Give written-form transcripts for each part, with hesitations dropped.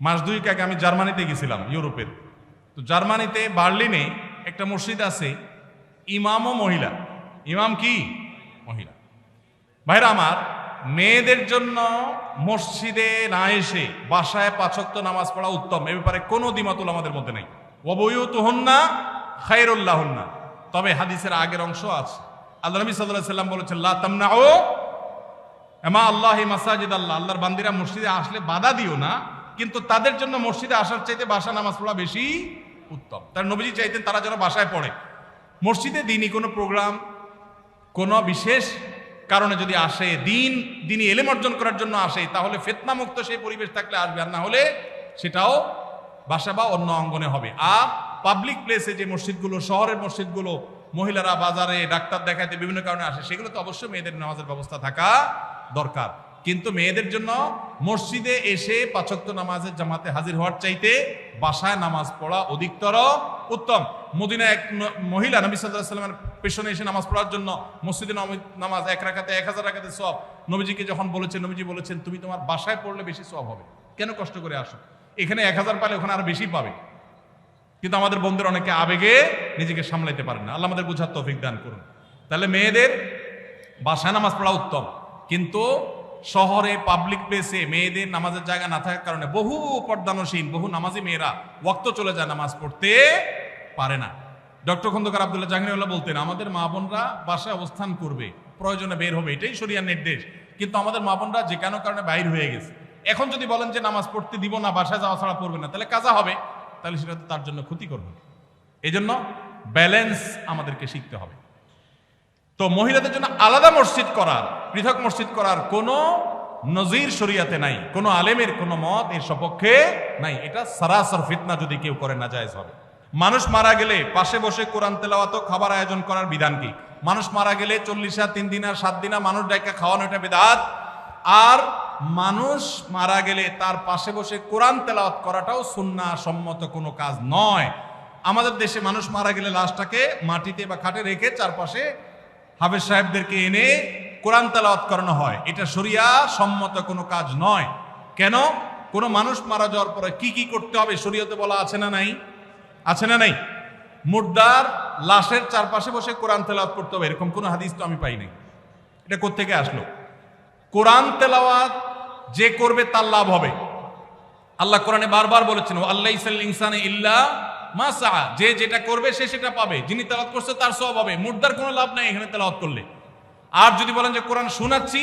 মাস দুয়েক আগে আমি জার্মানিতে গেছিলাম, ইউরোপের। তো জার্মানিতে বার্লিনে একটা মসজিদ আছে, ইমামও মহিলা। ইমাম কি? মহিলা। ভাইরা আমার, মেয়েদের জন্য মসজিদে না এসে বাসায় 5 ওয়াক্ত নামাজ পড়া উত্তম, এ ব্যাপারে কোনো দ্বিমত আমাদের মধ্যে নেই। ওয়াবুয়ুতুহুন্না খায়রুল লাহুন্না। তবে হাদিসের আগের অংশ আছে। আল্লাহ নবী সাল্লাল্লাহু আলাইহি ওয়াসাল্লাম বলেছেন, লা তামনাউ মা আল্লাহি মাসাজিদ আল্লাহ। আল্লাহর বান্দিরা মসজিদে আসলে বাধা দিও না, কিন্তু তাদের জন্য মসজিদে আসার চাইতে বাসা নামাজ পড়া বেশি উত্তম। তার নবীজি চাইতেন তারা যেন বাসায় পড়ে। মসজিদে দিনই কোনো প্রোগ্রাম, কোনো বিশেষ কারণে যদি আসে, দিনই এলেম অর্জন করার জন্য আসে, তাহলে ফিতনা মুক্ত সেই পরিবেশ থাকলে আসবে, আর না হলে সেটাও বাসা বা অন্য অঙ্গনে হবে। আর পাবলিক প্লেসে যে মসজিদগুলো, শহরের মসজিদগুলো, মহিলারা বাজারে ডাক্তার দেখাইতে বিভিন্ন কারণে আসে, সেগুলো তো অবশ্যই মেয়েদের নামাজের ব্যবস্থা থাকা দরকার। কিন্তু মেয়েদের জন্য মসজিদে এসে 5 ওয়াক্ত নামাজের জামাতে হাজির হওয়ার চাইতে বাসায় নামাজ পড়া অধিকতর উত্তম। মদিনায় এক মহিলা নবী সাল্লাল্লাহু আলাইহি ওয়াসাল্লামের পেছনে এসে নামাজ পড়ার জন্য, মসজিদে নামাজ 1 রাকাতে 1000 রাকাতে সওয়াব, নবীজিকে যখন বলেছেন, নবীজি বলেছেন, তুমি তোমার বাসায় পড়লে বেশি সওয়াব হবে, কেন কষ্ট করে আসো? এখানে 1000 পালে ওখানে আরো বেশি পাবে। কিন্তু আমাদের বন্ধুরা অনেকে আবেগে নিজেকে সামলাইতে পারেন না। আল্লাহ আমাদের বুঝার তৌফিক দান করুন। তাহলে মেয়েদের বাসায় নামাজ পড়া উত্তম, কিন্তু শহরে পাবলিক প্লেসে মেয়েদের নামাজের জায়গা না থাকার কারণে বহু পর্দানসীন, বহু নামাজি মেয়েরা ওয়াক্ত চলে যায়, নামাজ পড়তে পারে না। ডক্টর খন্দকার আব্দুল্লাহ জাহাঙ্গীরউল্লাহ বলতেন, আমাদের মা বোনরা বাসায় অবস্থান করবে, প্রয়োজনে বের হবে, এটাই শরিয়ার নির্দেশ। কিন্তু আমাদের মা বোনরা যে কোনো কারণে বাইর হয়ে গেছে, এখন যদি বলেন যে নামাজ পড়তে দিব না, বাসায় যাওয়া ছাড়া পড়বে না, তাহলে কাজা হবে, তাহলে সেটা তো তার জন্য ক্ষতিকর হবে। এই জন্য ব্যালেন্স আমাদেরকে শিখতে হবে। তো মহিলাদের জন্য আলাদা মসজিদ করার, পৃথক মসজিদ করার কোনো নজির শরিয়াতে নাই, কোনো আলেমের কোনো মত এর সপক্ষে নাই। এটা সারাসর ফিতনা, যদি কেউ করে নাজায়েজ হবে। মানুষ মারা গেলে পাশে বসে কোরআন তেলাওয়াত, খাবার আয়োজন করার বিধান কি? মানুষ মারা গেলে 40 3 দিন 7 দিন মানুষ ডাইকা খাওয়ানো, এটা বিদআত। আর মানুষ মারা গেলে তার পাশে বসে কোরআন তেলাওয়াত করাটাও সুন্নাহ সম্মত কোনো কাজ নয়। আমাদের দেশে মানুষ মারা গেলে লাশটাকে মাটিতে বা খাটে রেখে চারপাশে হাফেজ সাহেবদেরকে এনে কোরআন তেলাওয়াত করানো হয়। এটা শরিয়া সম্মত কোনো কাজ নয়। কেন? কোনো মানুষ মারা যাওয়ার পরে কি কি করতে হবে শরীয়তে বলা আছে না নাই? আছে না নাই? মুর্দার লাশের চারপাশে বসে কোরআন তেলাওয়াত করতে হবে, এরকম কোনো হাদিস তো আমি পাই নাই। এটা কোত্থেকে আসলো? কোরআন তেলাওয়াত যে করবে তার লাভ হবে। আল্লাহ কোরআনে বারবার বলেছেন, আল্লাইসাল ইনসানে ইল্লা মা সাআ, যে যেটা করবে সে সেটা পাবে, যিনি তেলাওয়াত করছে তার সওয়াব হবে। মুর্দার কোনো লাভ নাই এখানে তেলাওয়াত করলে। আর যদি বলেন যে কোরআন শোনাচ্ছি,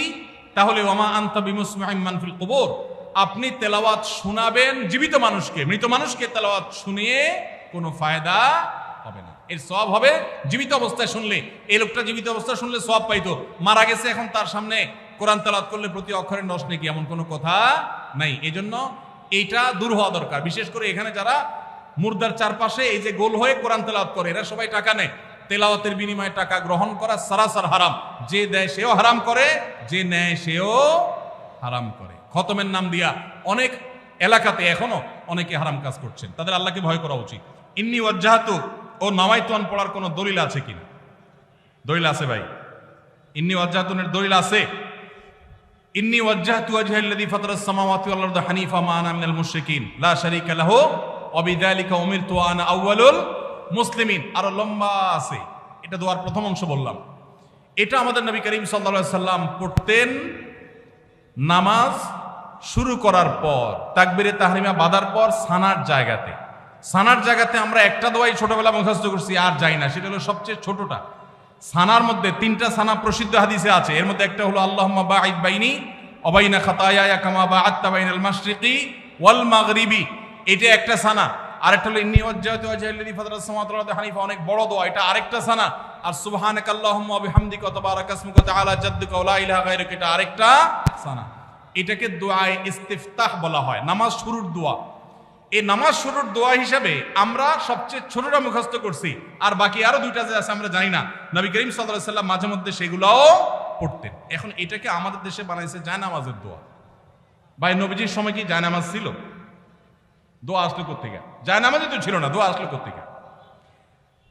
তাহলে ওমা আনতা বিমুসমিউম মান ফিল কুবুর, আপনি তেলাওয়াত শোনাবেন জীবিত মানুষকে, মৃত মানুষকে তেলাওয়াত শুনিয়ে কোনো ফায়দা হবে না। এর সওয়াব হবে জীবিত অবস্থায় শুনলে। এই লোকটা জীবিত অবস্থায় শুনলে সওয়াব পাইতো, মারা গেছে, এখন তার সামনে কোরআন তেলাওয়াত করলে প্রতি অক্ষরে 10 নেকি, এমন কোনো কথা নাই। এজন্য এইটা দূর হওয়া দরকার। বিশেষ করে এখানে যারা মুর্দার চারপাশে এই যে গোল হয়ে কোরআন তেলাওয়াত করে, এরা সবাই টাকা নেয়। তেলাওয়াতের বিনিময়ে টাকা গ্রহণ করা সারাসার হারাম। যে দেয় সেও হারাম করে, যে নেয় সেও হারাম করে। খতমের নাম দিয়া অনেক এলাকাতে এখনো অনেকে হারাম কাজ করছেন, তাদের আল্লাহকে ভয় করা উচিত। ইন্নী ওয়াজ্জাহাতু ও নাওয়াইতুন পড়ার কোনো দলিল আছে কিনা? দলিল আছে ভাই? ইন্নী ওয়াজ্জাহাতুনের দলিল আছে? ইন্নী ওয়াজ্জাহতু ওয়াজহাল্লাযী ফাতারাস সামাওয়াতি ওয়াল আরদা হানিফা মা আনা মিনাল মুশরিকিন লা শারীকা লাহু ওয়া বিযালিকা উমিরতু ওয়া আনা আউয়ালুল মুসলিমিন। আরো লম্বা আছে, এটা দোয়ার প্রথম অংশ বললাম। এটা আমাদের নবী করিম সাল্লাল্লাহু আলাইহি সাল্লাম পড়তেন নামাজ শুরু করার পর, তাকবীরে তাহরিমা বাঁধার পর সানার জায়গাতে। সানার জায়গাতে আমরা একটা দোয়াই ছোটবেলা মুখস্থ করছি, আর যাই না। সেটা হলো সবচেয়ে ছোটটা। সানার মধ্যে 3টা সানা প্রসিদ্ধ হাদিসে আছে। এর মধ্যে একটা হলো আল্লাহুম্মা বাঈদ বাইনি ওয়া বাইনা খাতায়ায়া কামা বা'আদতা বাইনাল মাশরিকি ওয়াল মাগরিবি, এটা একটা সানা। আরেকটা হলো ইন্নী ওয়াজ্জাহতু ওয়াজহাল্লাযী ফাতারাস সামাওয়াতি ওয়াল আরদা হানিফা, অনেক বড় দোয়া, এটা আরেকটা সানা। আর সুবহানাকাল্লাহুম্মা ওয়া বিহামদিকা ওয়া তাবারাকা ইসমুকা ওয়া তাআলা জাদ্দুকা ওয়া লা ইলাহা গায়রুকা, এটা আরেকটা সানা। এটাকে দোয়ায়ে ইস্তিফতাহ বলা হয়, নামাজ শুরুর দোয়া। এই নামাজ শুরুর দোয়া হিসাবে আমরা সবচেয়ে ছোটটা মুখস্থ করছি, আর বাকি আরো 2টা যে আছে আমরা জানি না। নবী করিম সাল্লাল্লাহু আলাইহি সাল্লাম মাঝে মধ্যে সেগুলোও পড়তেন। এখন এটাকে আমাদের দেশে বানাইছে জায়নামাজের দোয়া। ভাই, নবীজির সময় কি জায়নামাজ ছিল? দোয়া আসলো কোত্থেকে? জায়নামাজে তো ছিল না, দোয়া আসলো কোত্থেকে?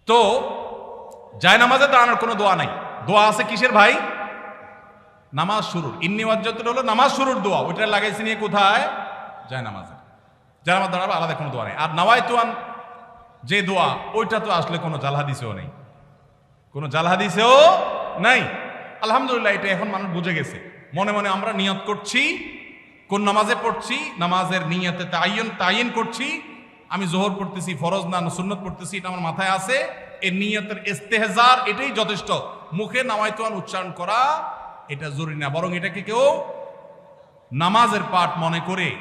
তো জায়নামাজে দাঁড়ানোর কোনো দোয়া নাই। দোয়া আছে কিসের ভাই? নামাজ শুরুর। ইন্নী ওয়াজ্জাহতু হলো নামাজ শুরুর দোয়া, ওইটা লাগাইছে নিয়ে কোথায়? জায়নামাজে। জানাজা দাঁড়াবে আলাদা কোনো দোয়া নেই। আর নাওয়াইতুয়ান যে দোয়া, ওইটা তো আসলে কোনো জাল হাদিসেও নেই, কোনো জাল হাদিসেও নাই। আলহামদুলিল্লাহ, এটা এখন মানুষ বুঝে গেছে। মনে মনে আমরা নিয়ত করছি, কোন নামাজে পড়ছি, নামাজের নিয়তে তাইন করছি, আমি জোহর পড়তেছি, ফরজ না সুন্নত পড়তেছি, এটা আমার মাথায় আছে। এই নিয়তের ইস্তেহজার এটাই যথেষ্ট। মুখে নাওয়াইতুয়ান উচ্চারণ করা এটা জরুরি না, বরং এটাকে কেউ নামাজের পাঠ মনে করে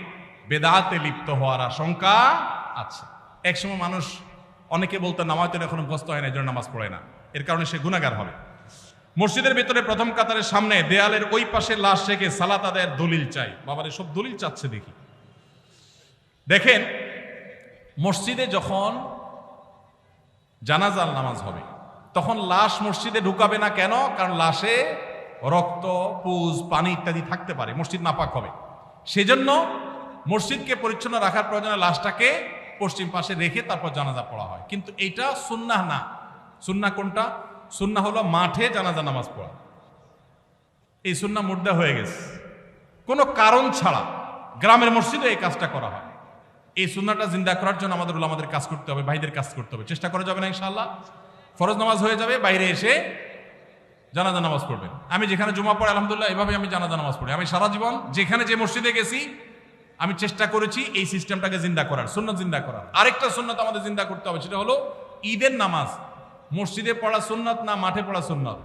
বেদাতে লিপ্ত হওয়ার আশঙ্কা আছে। একসময় মানুষ অনেকে বলতো নামাইতুয়ান এখনো মুখস্থ হয় না, এই জন্য নামাজ পড়ে না, এর কারণে সে গুনাহগার হবে। মসজিদের ভিতরে প্রথম কাতারের সামনে দেয়ালের ওই পাশে লাশ রেখে সালাত আদায়ের দলিল চাই। বাবার সব দলিল চাচ্ছে দেখি। দেখেন, মসজিদে যখন জানাজার নামাজ হবে তখন লাশ মসজিদে ঢুকাবে না। কেন? কারণ লাশে রক্ত, পুজ, পানি ইত্যাদি থাকতে পারে, মসজিদ নাপাক হবে। সেজন্য মসজিদকে পরিচ্ছন্ন রাখার প্রয়োজনে লাশটাকে পশ্চিম পাশে রেখে তারপর জানাজা পড়া হয়। কিন্তু এইটা সুন্নাহ না। সুন্নাহ কোনটা? সুন্নাহ হলো মাঠে জানাজা নামাজ পড়া। এই সুন্নাহ মুর্দা হয়ে গেছে। কোনো কারণ ছাড়া গ্রামের মসজিদে এই কাজটা করা হয়। এই সুন্নাহটা জিন্দা করার জন্য আমাদের উলামাদের কাজ করতে হবে, ভাইদের কাজ করতে হবে। চেষ্টা করা যাবে না ইনশাআল্লাহ? ফরজ নামাজ হয়ে যাবে, বাইরে এসে জানাজা নামাজ পড়বেন। আমি যেখানে জুমা পড়ি আলহামদুলিল্লাহ এভাবে আমি জানাজা নামাজ পড়ি। আমি সারা জীবন যেখানে যে মসজিদে গেছি আমি চেষ্টা করেছি এই সিস্টেমটাকে জিন্দা করার, সুন্নাত জিন্দা করার। আরেকটা সুন্নাত আমাদের জিন্দা করতে হবে, সেটা হলো ঈদের নামাজ মসজিদে পড়া সুন্নাত না মাঠে পড়া সুন্নাত?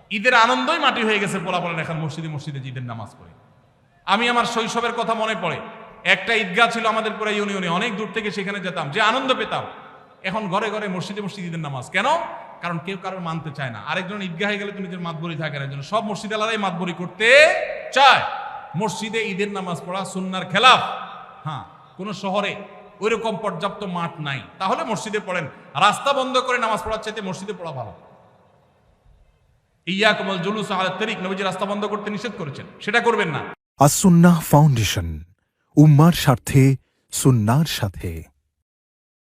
ঈদের আনন্দই মাটি হয়ে গেছে, পোলা বলেন এখন মসজিদে মসজিদে ঈদের নামাজ পড়ে। আমি আমার শৈশবের কথা মনে পড়ে, একটা ঈদগাহ ছিল আমাদের পুরো ইউনিয়নে, অনেক দূর থেকে সেখানে যেতাম, যে আনন্দ পেতাম। এখন ঘরে ঘরে মসজিদে মসজিদে ঈদের নামাজ। কেন? কারণ কেউ কারোর মানতে চায় না। আরেকজন ঈদগাহে গেলে তুমি নিজের মাতবরি থাকে না, জন্য সব মসজিদ আলাদাই মাতবরি করতে চায়। মসজিদে ঈদের নামাজ পড়া সুন্নাহর খেলাফ। হ্যাঁ, কোন শহরে ওইরকম পর্যাপ্ত মাঠ নাই, তাহলে মসজিদে পড়েন। রাস্তা বন্ধ করে নামাজ পড়ার চাইতে মসজিদে পড়া ভালো। ইয়াকুমুল জুলুস আলা তারিক, নবীজি রাস্তা বন্ধ করতে নিষেধ করেছেন, সেটা করবেন না। আস-সুন্নাহ ফাউন্ডেশন, উম্মার স্বার্থে সুন্নাহর সাথে।